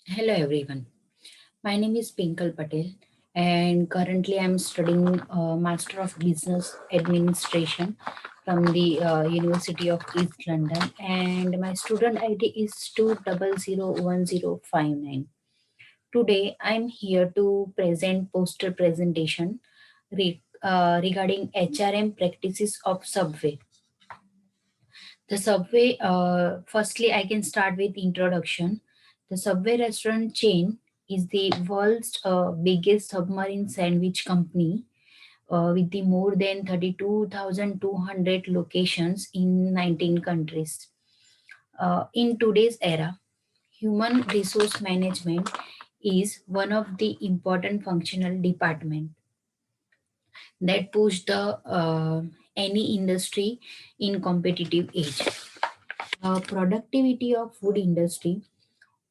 Hello everyone. My name is Pinkal Patel and currently I'm studying Master of Business Administration from the University of East London, and my student ID is 2001059. Today I'm here to present poster presentation regarding HRM practices of Subway. The Subway, firstly, I can start with introduction. The Subway restaurant chain is the world's biggest submarine sandwich company with the more than 32,200 locations in 19 countries. In today's era, human resource management is one of the important functional department that push the any industry in competitive age. Productivity of food industry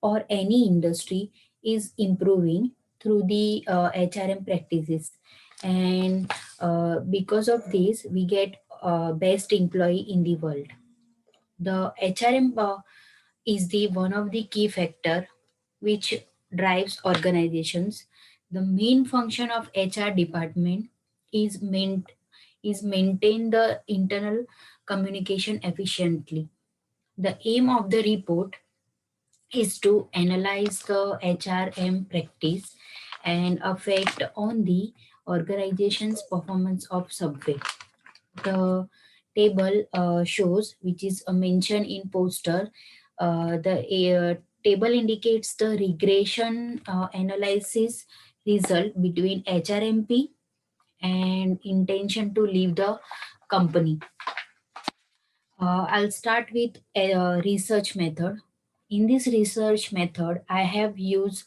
or any industry is improving through the HRM practices, and because of this we get best employee in the world. The HRM is the one of the key factor which drives organizations. The main function of HR department is maintain the internal communication efficiently. The aim of the report is to analyze the HRM practice and effect on the organization's performance of Subway. The table shows, which is a mention in poster, the table indicates the regression analysis result between HRMP and intention to leave the company. I'll start with a research method. In this research method, I have used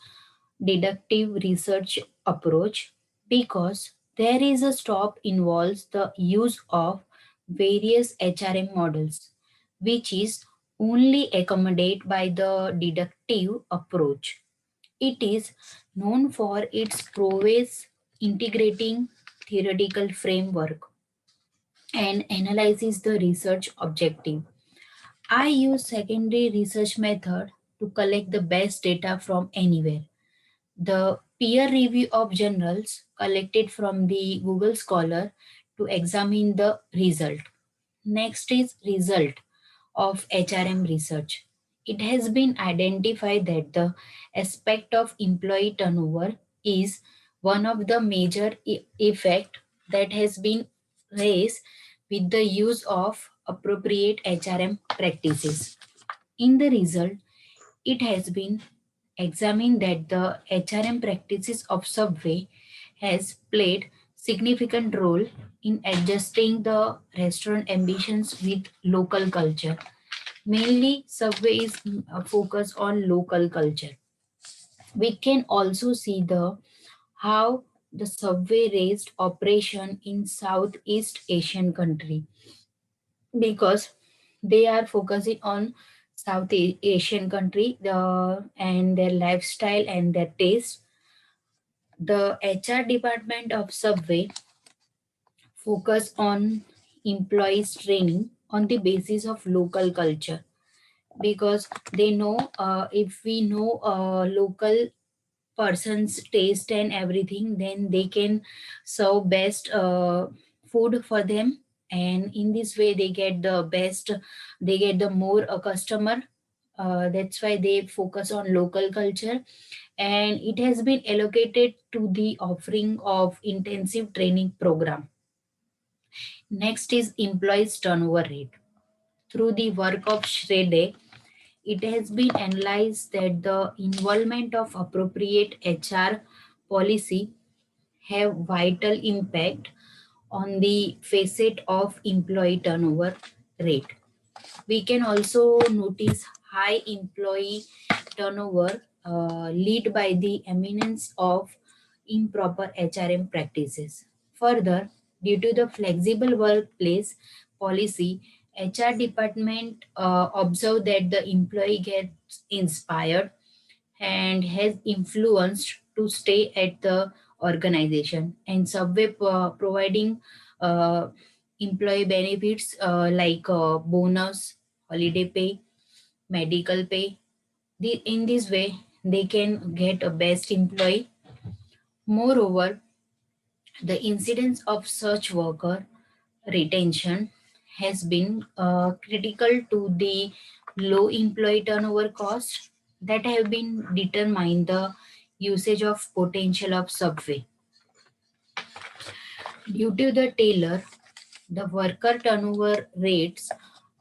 deductive research approach because there is a stop involves the use of various HRM models, which is only accommodated by the deductive approach. It is known for its prowess integrating theoretical framework and analyzes the research objective. I use secondary research method to collect the best data from anywhere. The peer review of journals collected from the Google Scholar to examine the result. Next is result of HRM research. It has been identified that the aspect of employee turnover is one of the major effect that has been raised with the use of appropriate HRM practices. In the result, it has been examined that the HRM practices of Subway has played significant role in adjusting the restaurant ambitions with local culture. Mainly, Subway is focused on local culture. We can also see the how the Subway raised operation in Southeast Asian country because they are focusing on Asian country and their lifestyle and their taste. The HR department of Subway focus on employees training on the basis of local culture because they know if we know local person's taste and everything, then they can serve best food for them, and in this way they get the best, they get the more customer. That's why they focus on local culture, and it has been allocated to the offering of intensive training program. Next is employees turnover rate. Through the work of Shrede, it has been analyzed that the involvement of appropriate HR policy have vital impact on the facet of employee turnover rate. We can also notice high employee turnover lead by the eminence of improper HRM practices. Further, due to the flexible workplace policy, HR department observe that the employee gets inspired and has influenced to stay at the organization, and Subway providing uh, employee benefits like bonus, holiday pay, medical pay. In this way they can get a best employee. Moreover, the incidence of such worker retention has been critical to the low employee turnover cost that have been determined the usage of potential of subway. Due to the tailor, the worker turnover rates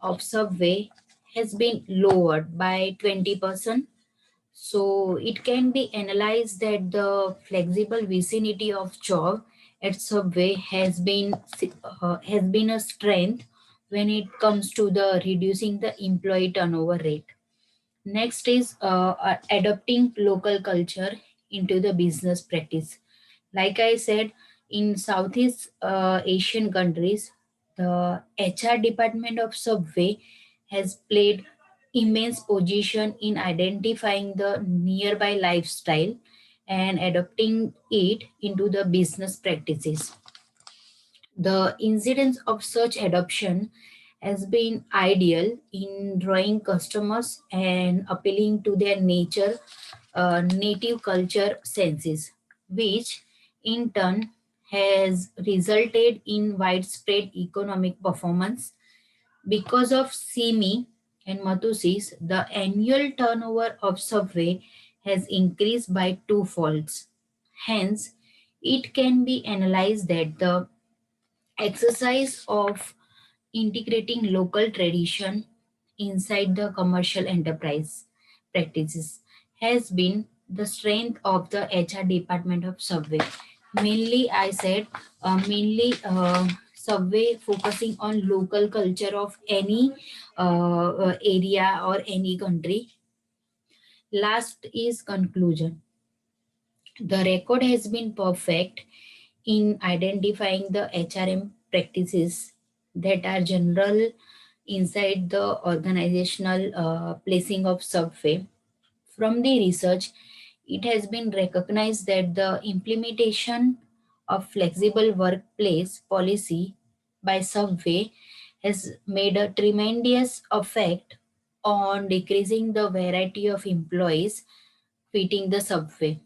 of subway has been lowered by 20%. So it can be analyzed that the flexible vicinity of job at Subway has been a strength when it comes to the reducing the employee turnover rate. Next is adopting local culture into the business practice. Like I said, in Southeast Asian countries, the HR department of Subway has played immense position in identifying the nearby lifestyle and adopting it into the business practices. The incidence of such adoption has been ideal in drawing customers and appealing to their native culture senses, which in turn has resulted in widespread economic performance. Because of Simi and Matusis, the annual turnover of Subway has increased by two folds. Hence, it can be analyzed that the exercise of integrating local tradition inside the commercial enterprise practices has been the strength of the HR department of Subway. Mainly, I said, mainly Subway focusing on local culture of any area or any country. Last is conclusion. The record has been perfect in identifying the HRM practices that are general inside the organizational placing of Subway. From the research, it has been recognized that the implementation of flexible workplace policy by Subway has made a tremendous effect on decreasing the variety of employees fitting the Subway,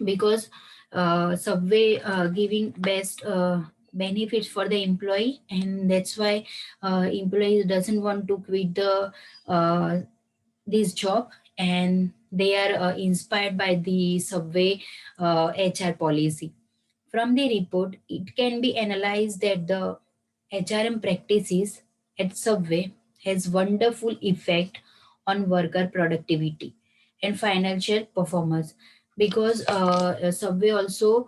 because Subway giving best benefits for the employee, and that's why employee doesn't want to quit the uh, this job, and they are inspired by the Subway HR policy. From the report, it can be analyzed that the HRM practices at Subway has wonderful effect on worker productivity and financial performance, because Subway also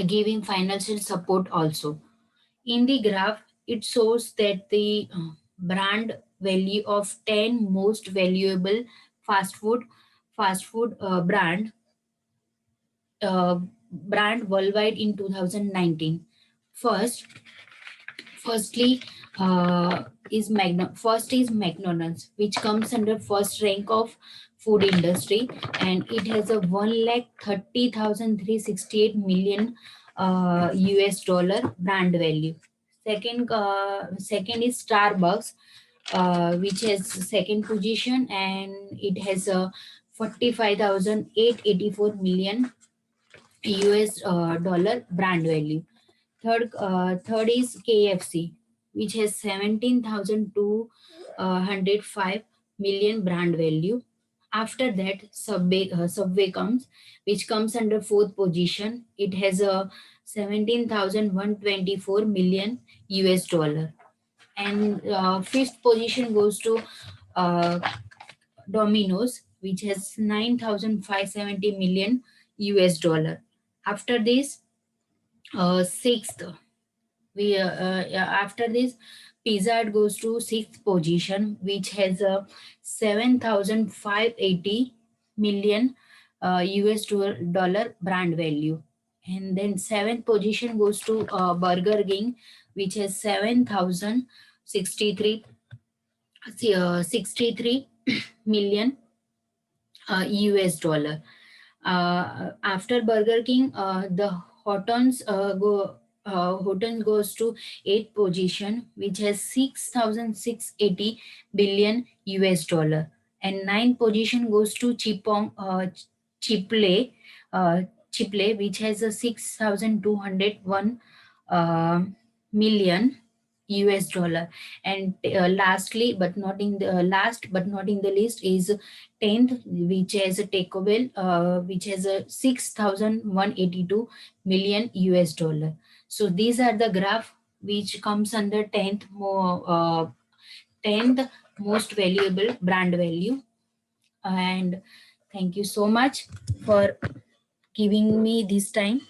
giving financial support also. In the graph, it shows that the brand value of 10 most valuable fast food fast food uh, brand worldwide in 2019. First, firstly, first is McDonald's, which comes under first rank of food industry, and it has a 1,30,368 million US dollar brand value. Second is Starbucks, which has second position, and it has a 45,884 million US dollar brand value. Third is KFC, which has 17,205 million brand value. After that, Subway comes, which comes under fourth position. It has a 17,124 million US dollar. And fifth position goes to uh, Domino's, which has 9,570 million US dollar. After this, sixth after this, Pizza Hut goes to sixth position, which has a 7,580 million dollar brand value. And then seventh position goes to Burger King, which has 7,063 63 million US dollar. After Burger King, the Houghton's goes to eighth position, which has 6,680 billion US dollar. and ninth position goes to Chiple, uh, Chiple, which has a 6,201 uh, million US dollar. And lastly, but not in the last, but not in the list, is 10th, which has a Taco Bell, which has a 6,182 million US dollar. So these are the graph which comes under 10th most valuable brand value. And thank you so much for giving me this time.